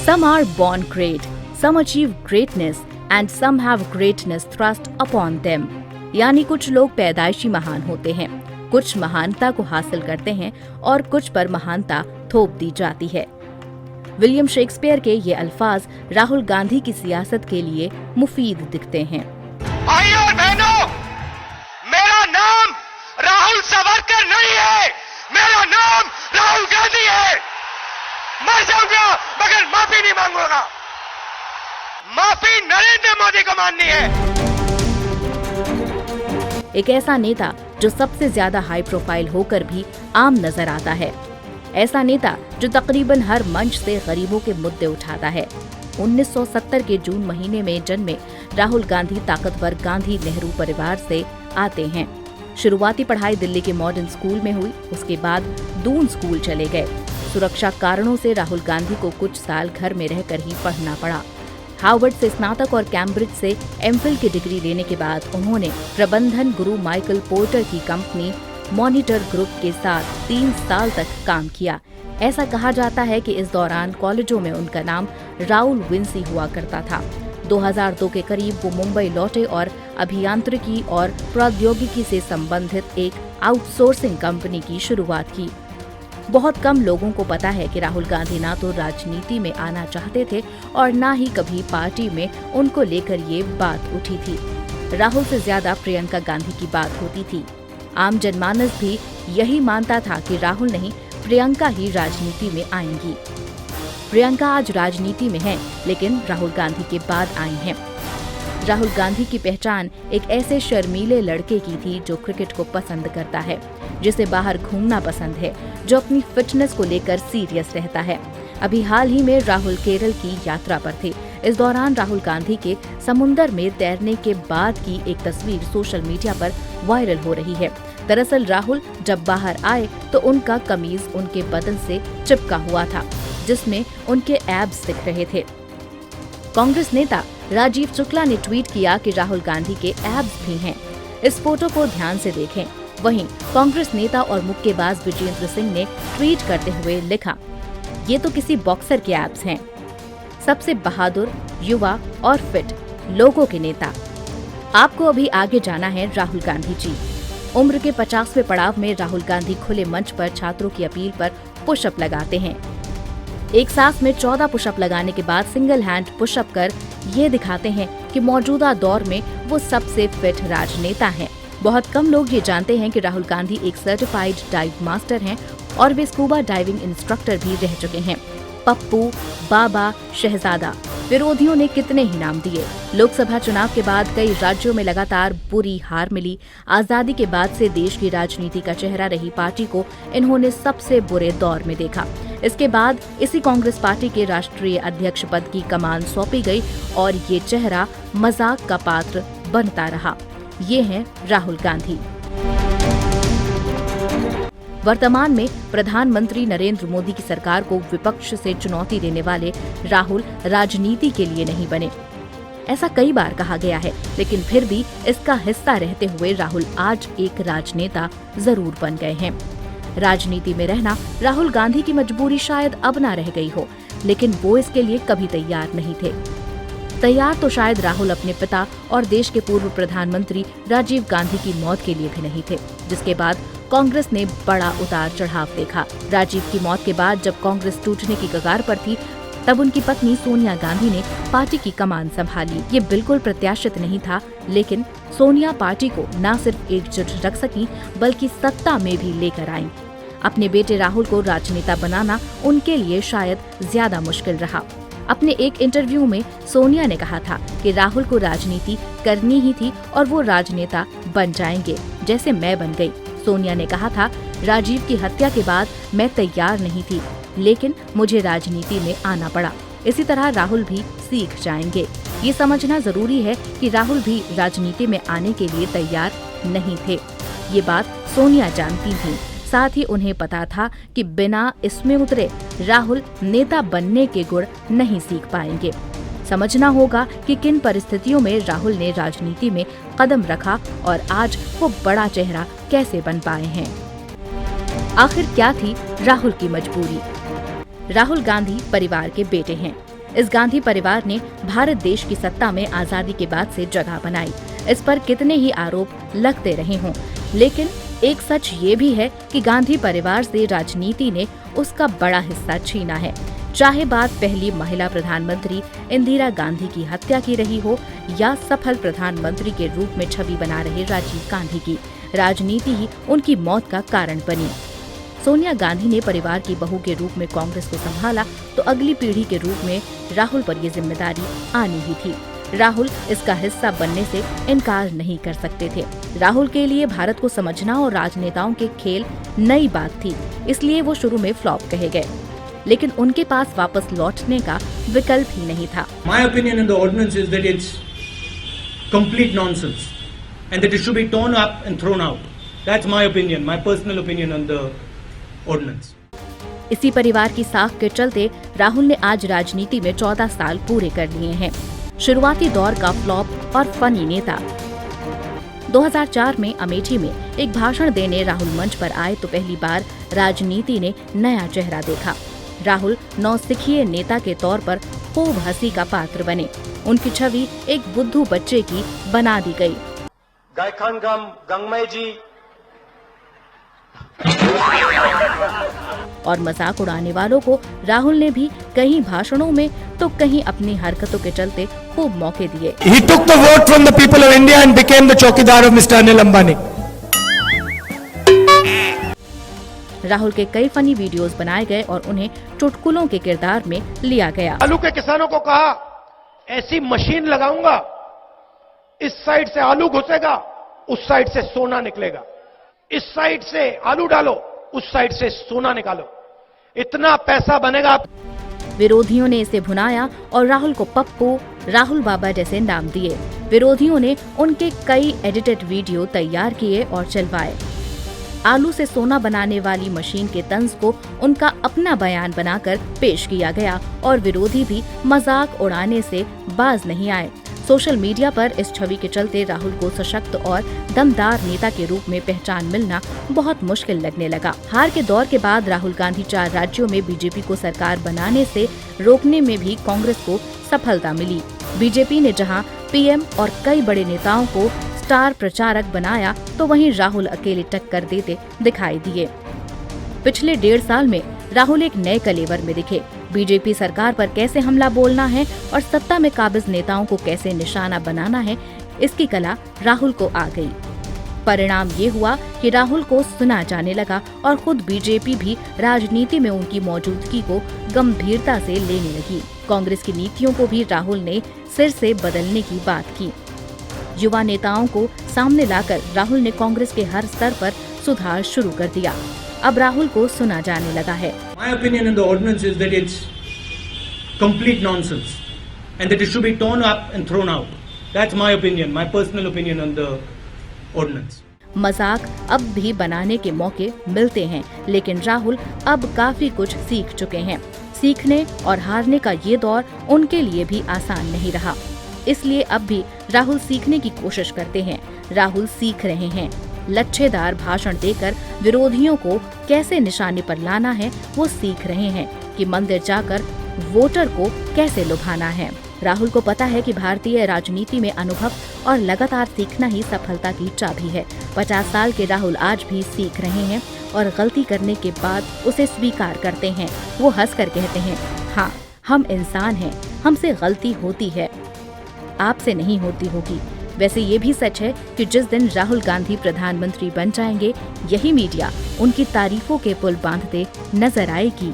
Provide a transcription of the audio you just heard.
Some are born great, some achieve greatness and some have greatness thrust upon them. यानी कुछ लोग पैदाइशी महान होते हैं, कुछ महानता को हासिल करते हैं और कुछ पर महानता थोप दी जाती है। विलियम शेक्सपियर के ये अल्फाज राहुल गांधी की सियासत के लिए मुफीद दिखते हैं। भाइयों और बहनों, मेरा नाम राहुल सावरकर नहीं है, मेरा नाम राहुल गांधी है। मर जाऊंगा मगर माफी नहीं मांगूंगा। माफी नरेंद्र मोदी को माननी है। एक ऐसा नेता जो सबसे ज्यादा हाई प्रोफाइल होकर भी आम नजर आता है, ऐसा नेता जो तकरीबन हर मंच से गरीबों के मुद्दे उठाता है। 1970 के जून महीने में जन्मे राहुल गांधी ताकतवर गांधी नेहरू परिवार से आते हैं। शुरुआती पढ़ाई दिल्ली के मॉडर्न स्कूल में हुई, उसके बाद दून स्कूल चले गए। सुरक्षा कारणों से राहुल गांधी को कुछ साल घर में रहकर ही पढ़ना पड़ा। हार्वर्ड से स्नातक और कैम्ब्रिज से एमफिल की डिग्री लेने के बाद उन्होंने प्रबंधन गुरु माइकल पोर्टर की कंपनी मॉनिटर ग्रुप के साथ 3 साल तक काम किया। ऐसा कहा जाता है कि इस दौरान कॉलेजों में उनका नाम राउल विंसी हुआ करता था। 2002 के करीब वो मुंबई लौटे और अभियांत्रिकी और प्रौद्योगिकी से संबंधित एक आउटसोर्सिंग कंपनी की शुरुआत की। बहुत कम लोगों को पता है कि राहुल गांधी ना तो राजनीति में आना चाहते थे और ना ही कभी पार्टी में उनको लेकर ये बात उठी थी। राहुल से ज्यादा प्रियंका गांधी की बात होती थी। आम जनमानस भी यही मानता था कि राहुल नहीं, प्रियंका ही राजनीति में आएंगी। प्रियंका आज राजनीति में है, लेकिन राहुल गांधी के बाद आई हैं। राहुल गांधी की पहचान एक ऐसे शर्मीले लड़के की थी जो क्रिकेट को पसंद करता है, जिसे बाहर घूमना पसंद है, जो अपनी फिटनेस को लेकर सीरियस रहता है। अभी हाल ही में राहुल केरल की यात्रा पर थे। इस दौरान राहुल गांधी के समुंदर में तैरने के बाद की एक तस्वीर सोशल मीडिया पर वायरल हो रही है। दरअसल राहुल जब बाहर आए तो उनका कमीज उनके बदन से चिपका हुआ था, जिसमें उनके एब्स दिख रहे थे। कांग्रेस नेता राजीव शुक्ला ने ट्वीट किया कि राहुल गांधी के एब्स भी हैं। इस फोटो को ध्यान से देखें। वहीं कांग्रेस नेता और मुक्केबाज विजेंद्र सिंह ने ट्वीट करते हुए लिखा, ये तो किसी बॉक्सर के एब्स हैं। सबसे बहादुर, युवा और फिट लोगों के नेता। आपको अभी आगे जाना है राहुल गांधी जी। उम्र के 50वें पड़ाव में राहुल गांधी खुले मंच पर छात्रों की अपील पर पुशअप लगाते हैं। एक सांस में 14 पुशअप लगाने के बाद सिंगल हैंड पुशअप कर ये दिखाते हैं कि मौजूदा दौर में वो सबसे फिट राजनेता हैं। बहुत कम लोग ये जानते हैं कि राहुल गांधी एक सर्टिफाइड डाइव मास्टर हैं और वे स्कूबा डाइविंग इंस्ट्रक्टर भी रह चुके हैं। पप्पू, बाबा, शहजादा, विरोधियों ने कितने ही नाम दिए। लोकसभा चुनाव के बाद कई राज्यों में लगातार बुरी हार मिली। आजादी के बाद से देश की राजनीति का चेहरा रही पार्टी को इन्होंने सबसे बुरे दौर में देखा। इसके बाद इसी कांग्रेस पार्टी के राष्ट्रीय अध्यक्ष पद की कमान सौंपी गई और ये चेहरा मजाक का पात्र बनता रहा। ये हैं राहुल गांधी। वर्तमान में प्रधानमंत्री नरेंद्र मोदी की सरकार को विपक्ष से चुनौती देने वाले राहुल राजनीति के लिए नहीं बने। ऐसा कई बार कहा गया है, लेकिन फिर भी इसका हिस्सा रहते हुए राहुल आज एक राजनेता जरूर बन गए हैं। राजनीति में रहना राहुल गांधी की मजबूरी शायद अब ना रह गई हो, लेकिन वो इसके लिए कभी तैयार नहीं थे। तैयार तो शायद राहुल अपने पिता और देश के पूर्व प्रधानमंत्री राजीव गांधी की मौत के लिए भी नहीं थे, जिसके बाद कांग्रेस ने बड़ा उतार चढ़ाव देखा। राजीव की मौत के बाद जब कांग्रेस टूटने की कगार पर थी, तब उनकी पत्नी सोनिया गांधी ने पार्टी की कमान संभाली। ये बिल्कुल प्रत्याशित नहीं था, लेकिन सोनिया पार्टी को न सिर्फ एकजुट रख सकी, बल्कि सत्ता में भी लेकर आईं। अपने बेटे राहुल को राजनेता बनाना उनके लिए शायद ज्यादा मुश्किल रहा। अपने एक इंटरव्यू में सोनिया ने कहा था कि राहुल को राजनीति करनी ही थी और वो राजनेता बन जाएंगे, जैसे मैं बन गई। सोनिया ने कहा था, राजीव की हत्या के बाद मैं तैयार नहीं थी, लेकिन मुझे राजनीति में आना पड़ा। इसी तरह राहुल भी सीख जाएंगे। ये समझना जरूरी है कि राहुल भी राजनीति में आने के लिए तैयार नहीं थे। ये बात सोनिया जानती थी। साथ ही उन्हें पता था कि बिना इसमें उतरे राहुल नेता बनने के गुण नहीं सीख पाएंगे। समझना होगा कि किन परिस्थितियों में राहुल ने राजनीति में कदम रखा और आज वो बड़ा चेहरा कैसे बन पाए हैं। आखिर क्या थी राहुल की मजबूरी? राहुल गांधी परिवार के बेटे हैं। इस गांधी परिवार ने भारत देश की सत्ता में आजादी के बाद से जगह बनाई। इस पर कितने ही आरोप लगते रहे हों, लेकिन एक सच ये भी है कि गांधी परिवार से राजनीति ने उसका बड़ा हिस्सा छीना है। चाहे बात पहली महिला प्रधानमंत्री इंदिरा गांधी की हत्या की रही हो या सफल प्रधानमंत्री के रूप में छवि बना रहे राजीव गांधी की, राजनीति ही उनकी मौत का कारण बनी। सोनिया गांधी ने परिवार की बहू के रूप में कांग्रेस को संभाला तो अगली पीढ़ी के रूप में राहुल पर ये जिम्मेदारी आनी ही थी। राहुल इसका हिस्सा बनने से इनकार नहीं कर सकते थे। राहुल के लिए भारत को समझना और राजनेताओं के खेल नई बात थी, इसलिए वो शुरू में फ्लॉप कहे गए, लेकिन उनके पास वापस लौटने का विकल्प ही नहीं था। My opinion on the ordinance is that it's complete nonsense and that it should be torn up and thrown out. That's my opinion, my personal opinion on the ordinance. इसी परिवार की साख के चलते राहुल ने आज राजनीति में 14 साल पूरे कर लिए हैं। शुरुआती दौर का फ्लॉप और फनी नेता। 2004 में अमेठी में एक भाषण देने राहुल मंच पर आए तो पहली बार राजनीति ने नया चेहरा देखा। राहुल नौसिखिए नेता के तौर पर खूब हंसी का पात्र बने। उनकी छवि एक बुद्धू बच्चे की बना दी गई। गायखान गंगमय जी और मजाक उड़ाने वालों को राहुल ने भी कहीं भाषणों में तो कहीं अपनी हरकतों के चलते खूब मौके दिए। He took the vote from the people of India and became the चौकीदार of Mr. Anil Ambani. Rahul के कई फनी वीडियोस बनाए गए और उन्हें चुटकुलों के किरदार में लिया गया। आलू के किसानों को कहा, ऐसी मशीन लगाऊंगा, इस साइड से आलू घुसेगा, उस साइड से सोना निकलेगा, इस साइड से आलू डालो, उस साइड से सोना निकालो, इतना पैसा बनेगा। विरोधियों ने इसे भुनाया और राहुल को पप्पू, राहुल बाबा जैसे नाम दिए। विरोधियों ने उनके कई एडिटेड वीडियो तैयार किए और चलवाए। आलू से सोना बनाने वाली मशीन के तंज को उनका अपना बयान बनाकर पेश किया गया और विरोधी भी मजाक उड़ाने से बाज नहीं आए। सोशल मीडिया पर इस छवि के चलते राहुल को सशक्त और दमदार नेता के रूप में पहचान मिलना बहुत मुश्किल लगने लगा। हार के दौर के बाद राहुल गांधी 4 राज्यों में बीजेपी को सरकार बनाने से रोकने में भी कांग्रेस को सफलता मिली। बीजेपी ने जहां पीएम और कई बड़े नेताओं को स्टार प्रचारक बनाया तो वहीं राहुल अकेले टक्कर देते दिखाई दिए। पिछले 1.5 साल में राहुल एक नए कलेवर में दिखे। बीजेपी सरकार पर कैसे हमला बोलना है और सत्ता में काबिज नेताओं को कैसे निशाना बनाना है, इसकी कला राहुल को आ गई। परिणाम ये हुआ कि राहुल को सुना जाने लगा और खुद बीजेपी भी राजनीति में उनकी मौजूदगी को गंभीरता से लेने लगी। कांग्रेस की नीतियों को भी राहुल ने सिर से बदलने की बात की। युवा नेताओं को सामने लाकर राहुल ने कांग्रेस के हर स्तर पर सुधार शुरू कर दिया। अब राहुल को सुना जाने लगा है। My opinion on the ordinance is that it's complete nonsense and that it should be torn up and thrown out. That's my opinion, my personal opinion on the ordinance. मजाक अब भी बनाने के मौके मिलते हैं, लेकिन राहुल अब काफी कुछ सीख चुके हैं। सीखने और हारने का ये दौर उनके लिए भी आसान नहीं रहा, इसलिए अब भी राहुल सीखने की कोशिश करते हैं। राहुल सीख रहे हैं। लच्छेदार भाषण देकर विरोधियों को कैसे निशाने पर लाना है वो सीख रहे हैं कि मंदिर जाकर वोटर को कैसे लुभाना है। राहुल को पता है कि भारतीय राजनीति में अनुभव और लगातार सीखना ही सफलता की चाबी है। 50 साल के राहुल आज भी सीख रहे हैं और गलती करने के बाद उसे स्वीकार करते हैं। वो हंसकर कहते हैं, हाँ, हम इंसान हैं, हमसे गलती होती है, आपसे नहीं होती होगी। वैसे ये भी सच है कि जिस दिन राहुल गांधी प्रधानमंत्री बन जाएंगे, यही मीडिया उनकी तारीफों के पुल बांधते नजर आएगी।